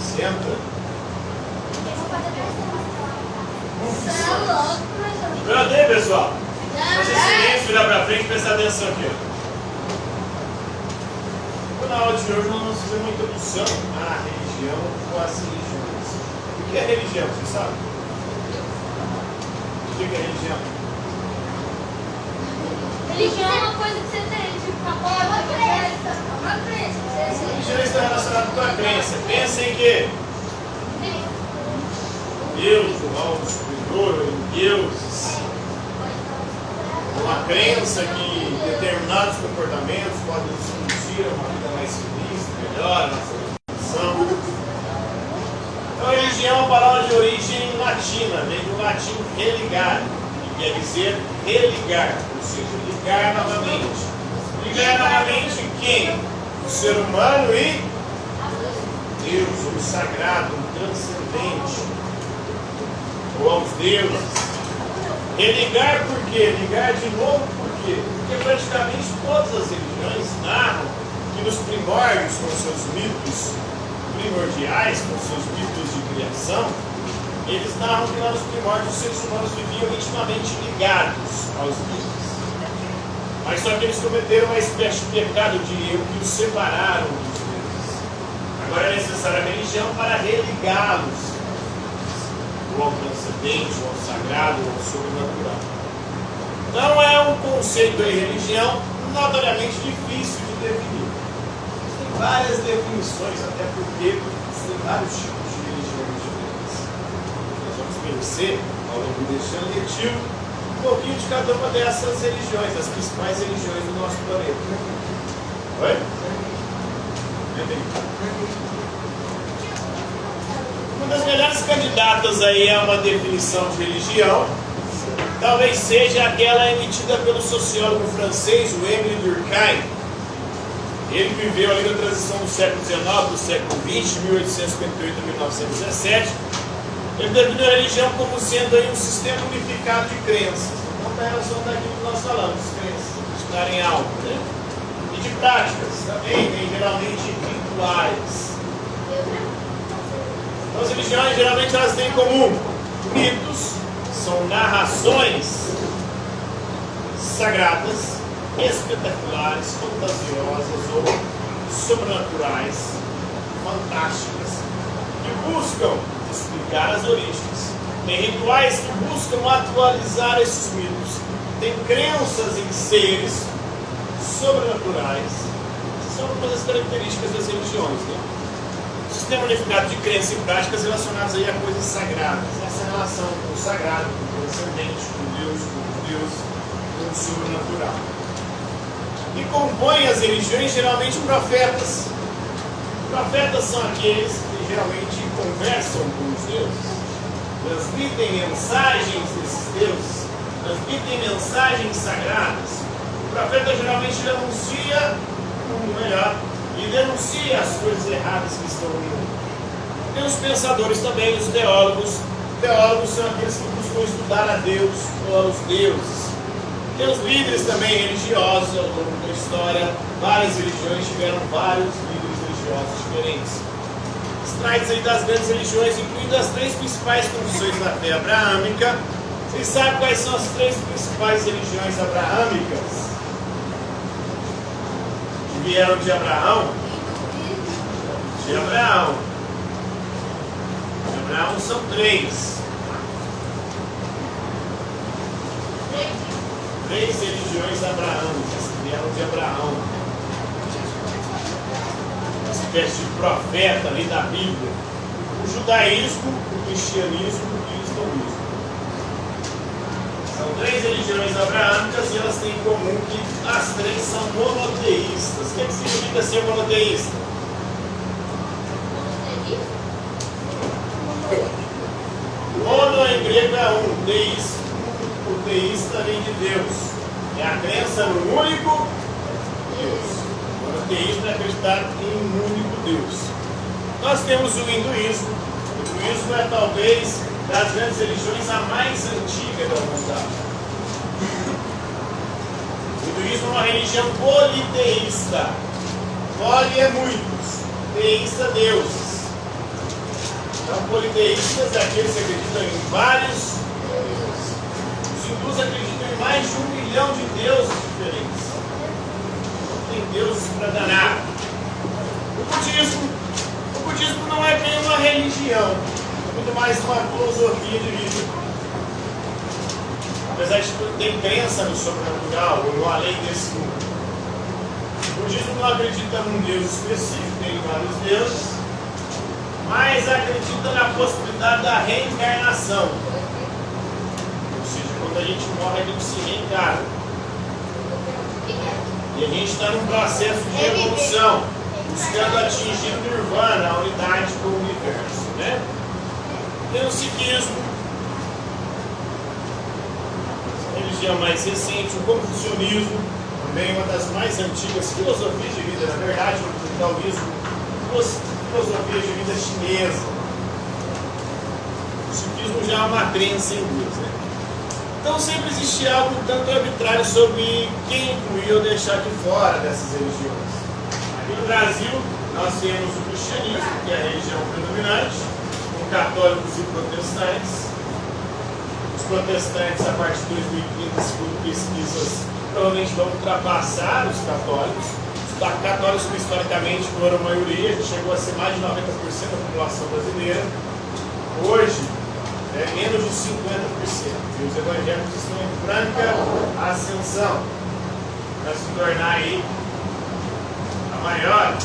Senta. Pronto aí, pessoal? Fazer silêncio, virar pra frente e prestar atenção aqui. Na aula de hoje nós vamos fazer uma introdução à religião ou às religiões. O que é religião, você sabe? O que é religião? Religião é uma coisa que você tem, tipo, uma crença. Uma crença. Religião está relacionada com a crença. Pensa em quê? Deus, o algo superior, em deuses. Uma crença que determinados comportamentos podem nos conduzir a uma vida mais feliz, melhor, a nossa realização. Então, a religião é uma palavra de origem latina, vem do latim religare, que quer dizer religar, ou seja, ligar novamente. Ligar novamente quem? O ser humano e Deus, o sagrado, o transcendente, ou aos deuses. Religar por quê? Ligar de novo por quê? Porque praticamente todas as religiões narram que nos primórdios, com seus mitos primordiais, com seus mitos de criação, eles narram que lá nos primórdios os seres humanos viviam intimamente ligados aos deuses. Mas só que eles cometeram uma espécie de pecado de erro que os separaram dos deuses. Agora é necessária a religião para religá-los ao transcendente, ao sagrado, ao sobrenatural. Então é um conceito aí, religião, notoriamente difícil de definir. Tem várias definições, até porque tem vários tipos de religiões diferentes. Nós vamos conhecer, ao longo deste ano letivo, um pouquinho de cada uma dessas religiões, as principais religiões do nosso planeta. Oi? Uma das melhores candidatas aí a uma definição de religião talvez seja aquela emitida pelo sociólogo francês, o Émile Durkheim. Ele viveu ali na transição do século XIX do século XX, 1858 a 1917. Ele definiu a religião como sendo aí um sistema unificado de crenças. Então, está relacionado daquilo que nós falamos, crenças, acreditar em algo, né? E de práticas também, né? Geralmente rituais. Então, as religiões geralmente elas têm em comum mitos, são narrações sagradas, espetaculares, fantasiosas ou sobrenaturais, fantásticas, que buscam explicar as origens. Tem rituais que buscam atualizar esses mitos. Tem crenças em seres sobrenaturais. Essas são algumas das características das religiões, né? Sistema unificado de crenças e práticas relacionadas aí a coisas sagradas. Essa relação com o sagrado, com o transcendente, com Deus, com o sobrenatural. E compõem as religiões geralmente profetas. Profetas são aqueles que geralmente conversam com os deuses, transmitem mensagens desses deuses, transmitem mensagens sagradas. O profeta geralmente anuncia um mundo melhor e denuncia as coisas erradas que estão no mundo. Tem os pensadores também, os teólogos. Teólogos são aqueles que buscam estudar a Deus ou aos deuses. Tem os líderes também religiosos ao longo da história. Várias religiões tiveram vários líderes religiosos diferentes. Extrai-se aí das grandes religiões, incluindo as três principais confissões da fé abraâmica. Vocês sabem quais são as três principais religiões abraâmicas? Que vieram de Abraão? De Abraão. De Abraão são três. Três religiões abraâmicas que vieram de Abraão. Uma espécie de profeta ali da Bíblia. O judaísmo, o cristianismo e o islamismo. São três religiões abraâmicas e elas têm em comum que as três são monoteístas. O que significa ser monoteísta? Mono em grego é um, teísta. O teísta vem de Deus. É a crença no único Deus. O monoteísmo é acreditar em um único Deus. Nós temos o hinduísmo. O hinduísmo é talvez das grandes religiões a mais antiga da humanidade. O hinduísmo é uma religião politeísta. Poli é muitos, teísta deuses. Então, politeístas é aqueles que acreditam em vários deuses. Os hindus acreditam em mais de 1 milhão de deuses diferentes. Tem deuses para danar. O budismo não é bem uma religião, é muito mais uma filosofia de vida. Apesar de que tem crença no sobrenatural ou no além desse mundo. O budismo não acredita num Deus específico, tem vários deuses, mas acredita na possibilidade da reencarnação. Ou seja, quando a gente morre, a gente se reencarna. E a gente está num processo de evolução, buscando atingir o nirvana, a unidade com o universo. Né? Tem o sikhismo, a religião mais recente, o confucionismo, também uma das mais antigas filosofias de vida, na verdade, o taoísmo, filosofia de vida chinesa. O sikhismo já é uma crença hindu, né? Então sempre existe algo tanto arbitrário sobre quem incluir ou deixar de fora dessas religiões. Aqui no Brasil, nós temos o cristianismo, que é a religião predominante, com católicos e protestantes. Os protestantes, a partir de 2030, segundo pesquisas, provavelmente vão ultrapassar os católicos. Os católicos, que historicamente foram a maioria, chegou a ser mais de 90% da população brasileira. Hoje, é menos de 50%. E os evangélicos estão em franca ascensão para se tornar aí a maior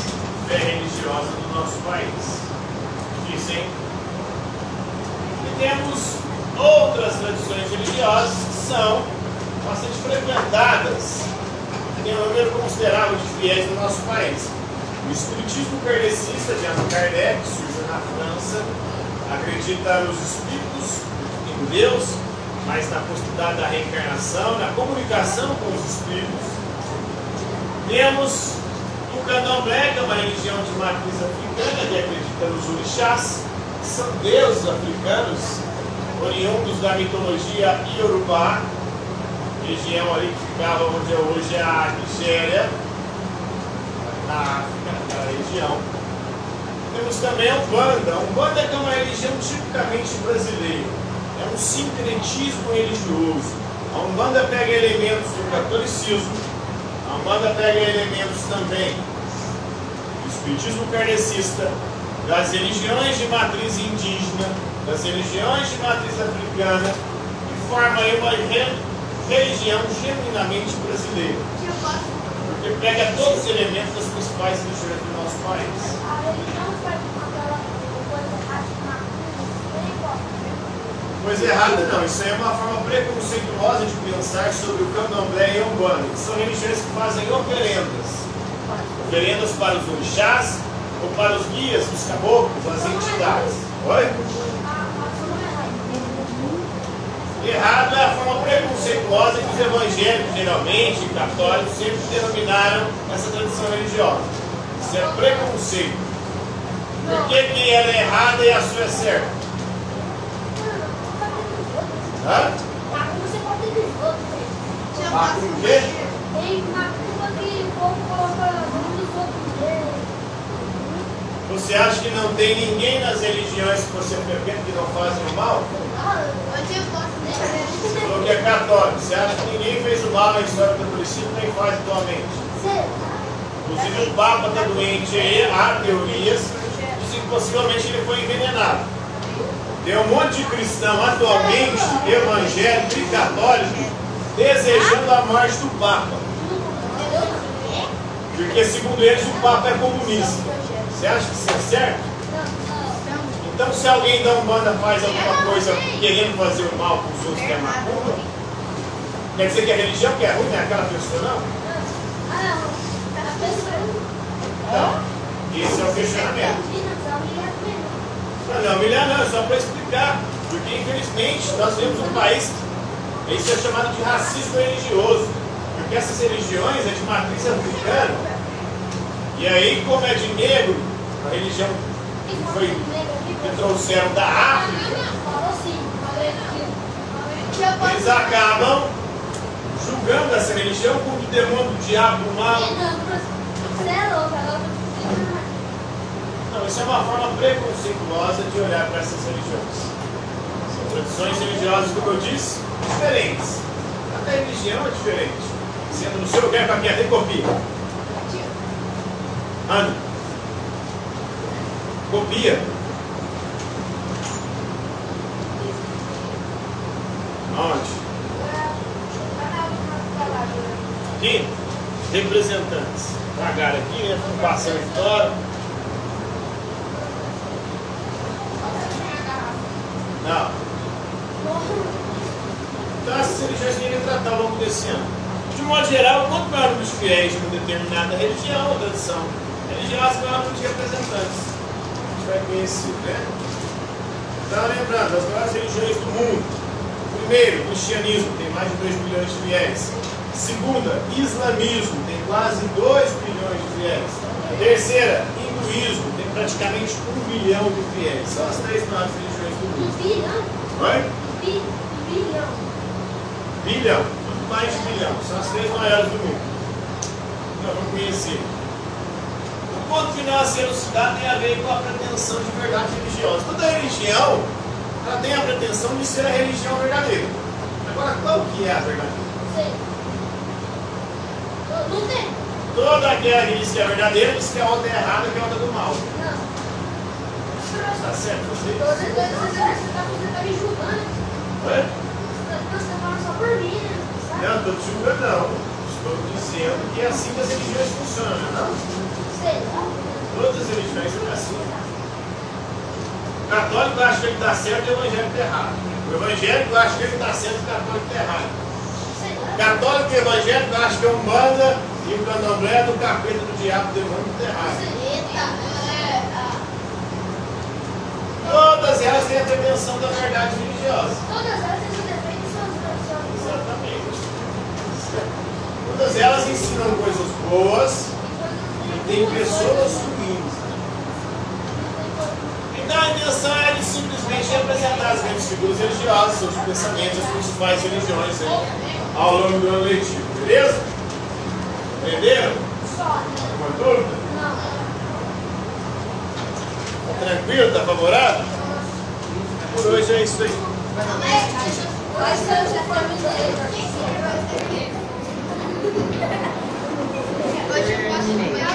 fé religiosa do nosso país. Dizem. E temos outras tradições religiosas que são bastante frequentadas, que tem um número considerável de fiéis no nosso país. O espiritismo kardecista de Allan Kardec surgiu na França, acredita nos espíritos, em Deus, mas na possibilidade da reencarnação, na comunicação com os espíritos. Temos o candomblé, que é uma religião de matriz africana, que acredita nos orixás, que são deuses africanos, oriundos da mitologia iorubá, região ali que ficava onde é hoje a Nigéria, na África, naquela região. Temos também a Umbanda. A Umbanda é uma religião tipicamente brasileira. É um sincretismo religioso. A Umbanda pega elementos do catolicismo, a Umbanda pega elementos também do espiritismo kardecista, das religiões de matriz indígena, das religiões de matriz africana, e forma aí uma religião genuinamente brasileira. Porque pega todos os elementos das principais religiões do nosso país. A religião faz aquela coisa errada, Coisa errada não, isso aí é uma forma preconceituosa de pensar sobre o candomblé e a Umbanda, que são religiões que fazem oferendas. Oferendas para os orixás ou para os guias, os caboclos, as entidades. Oi? Errado é a forma preconceituosa que os evangélicos, geralmente, e católicos, sempre denominaram essa tradição religiosa. Isso é preconceito. Por que ela é errada e a sua é certa? Hã? Você pode ter outros. Macumba o quê? Tem macumba que o povo coloca um dos outros. Você acha que não tem ninguém nas religiões que você frequenta que não fazem o mal? Você falou que é católico. Você acha que ninguém fez o mal na história do catolicismo nem faz atualmente? Inclusive o Papa está doente aí, há teorias, dizem que possivelmente ele foi envenenado. Tem um monte de cristão atualmente, evangélico e católico, desejando a morte do Papa. Porque segundo eles o Papa é comunista. Você acha que isso é certo? Então se alguém da Umbanda faz alguma coisa querendo fazer o mal para os outros que é macumba, quer dizer que a religião que é ruim não é aquela pessoa não? Então, esse é o questionamento. Não, humilhar não, é só para explicar. Porque infelizmente nós temos um país, isso é chamado de racismo religioso. Porque essas religiões é de matriz africana. E aí, como é de negro, a religião que trouxeram da África, eles acabam julgando essa religião como o demônio do diabo, do mal. Não, isso é uma forma preconceituosa de olhar para essas religiões. São tradições religiosas, como eu disse, diferentes. Cada religião é diferente. Sendo no seu lugar para quem até copia. Ana. Copia. Onde? Aqui, representantes. Pagar aqui, né? Passando fora. Não. Então essas religiões têm que tratar ao longo desse ano. De modo geral, quanto maior o número de fiéis de uma determinada religião ou tradição religiosa, maior o número de representantes. A gente vai conhecer, né? Então, lembrando, as maiores religiões do mundo. Primeiro, cristianismo, tem mais de 2 bilhões de fiéis. Segunda, islamismo, tem quase 2 bilhões de fiéis. Terceira, hinduísmo, tem praticamente 1 bilhão de fiéis. São as 3 maiores religiões do mundo. Bilhão? Oi? Bilhão. Bilhão, muito mais de bilhão. São as 3 maiores do mundo. Nós vamos conhecer. O ponto final a ser elucidado tem a ver com a pretensão de verdade religiosa. Toda religião ela tem a pretensão de ser a religião verdadeira. Agora, qual que é a verdadeira? Sei. Não tem. Toda aquela que diz que é verdadeira diz que a outra é errada, que a outra é do mal. Não. Tá certo? Você Você tá me julgando. Oi? Você tá falando só por mim, né? Sabe? Não, estou te julgando não. Estou dizendo que é assim que as religiões funcionam, não? Sei lá. Todas as religiões são assim. O católico acha que ele está certo e o evangélico está errado. O evangélico acha que ele está certo e o católico está errado. Sei lá. O católico e o evangélico acham que é Umbanda e o candomblé é do capeta, do diabo, do demônio, está errado. Todas elas têm a pretensão da verdade religiosa. Todas elas têm seu defeito e suas versões. Exatamente. Todas elas ensinam coisas boas e tem pessoas ruins. Então a intenção é de simplesmente representar as grandes figuras religiosas, seus pensamentos, as principais religiões aí, ao longo do ano letivo, beleza? Entenderam? Só, né? Alguma dúvida? Não. Tá tranquilo? Tá favorável? Por hoje é isso aí. Mas eu já terminei. Hoje eu posso comer.